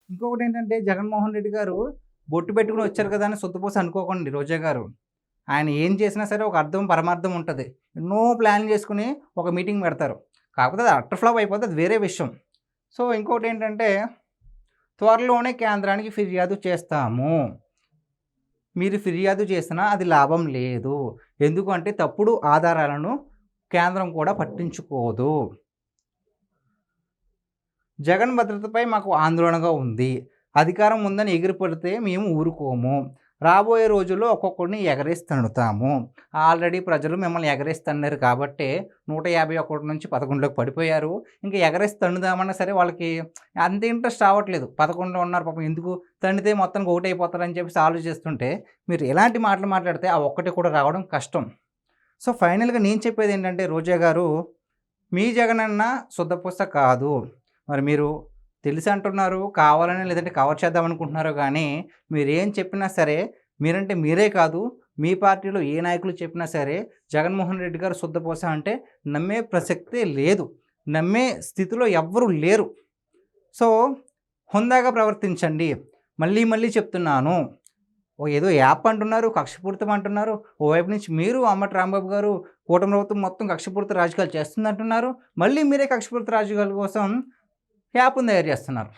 ఇంకొకటేంటంటే జగన్మోహన్ రెడ్డి గారు బొట్టు పెట్టుకొని వచ్చారు కదా అని సుత్తపూస అనుకోకండి రోజా గారు. ఆయన ఏం చేసినా సరే ఒక అర్థం, పరమార్థం ఉంటది. ఎన్నో ప్లాన్‌లు చేసుకొని ఒక మీటింగ్ పెడతారు. కాకపోతే అది అటర్ ఫ్లాప్ అయిపోతే అది వేరే విషయం. సో, ఇంకోటేంటంటే త్వరలోనే కేంద్రానికి ఫిర్యాదు చేస్తాము. మీరు ఫిర్యాదు చేసినా అది లాభం లేదు. ఎందుకంటే తప్పుడు ఆధారాలను కేంద్రం కూడా పట్టించుకోదు. జగన్ భద్రతపై మాకు ఆందోళనగా ఉంది. అధికారం ఉందని ఎగిరిపడితే మేము ఊరుకోము. రాబోయే రోజుల్లో ఒక్కొక్కడిని ఎగరేసి తన్నుతాము. ఆల్రెడీ ప్రజలు మిమ్మల్ని ఎగరేసి తన్నారు కాబట్టే 151 నుంచి 11లోకి పడిపోయారు. ఇంక ఎగరేసి తన్నుదామన్నా సరే వాళ్ళకి అంత ఇంట్రెస్ట్ రావట్లేదు. 11లో ఉన్నారు పాపం ఎందుకు తన్నితే మొత్తానికి ఒకటైపోతారని చెప్పేసి ఆలోచిస్తుంటే, మీరు ఎలాంటి మాటలు మాట్లాడితే ఆ ఒక్కటి కూడా రావడం కష్టం. సో, ఫైనల్‌గా నేను చెప్పేదేంటంటే రోజా గారు, మీ జగనన్న శుద్ధపూస కాదు. మరి మీరు తెలిసి అంటున్నారు, కావాలని లేదంటే కవర్ చేద్దామనుకుంటున్నారో గానీ, మీరేం చెప్పినా సరే, మీరంటే మీరే కాదు, మీ పార్టీలో ఏ నాయకులు చెప్పినా సరే, జగన్మోహన్ రెడ్డి గారు శుద్ధపూస అంటే నమ్మే ప్రసక్తే లేదు. నమ్మే స్థితిలో ఎవ్వరు లేరు. సో, హుందాగా ప్రవర్తించండి. మళ్ళీ మళ్ళీ చెప్తున్నాను. ఏదో యాప్ అంటున్నారు, కక్షపూరితం అంటున్నారు. ఓవైపు నుంచి మీరు అంబటి రాంబాబు గారు, కూటమి ప్రభుత్వం మొత్తం కక్షపూరిత రాజకీయాలు చేస్తుందంటున్నారు. మళ్ళీ మీరే కక్షపూరిత రాజకీయాల కోసం యాప్‌ని తయారు చేస్తున్నారు.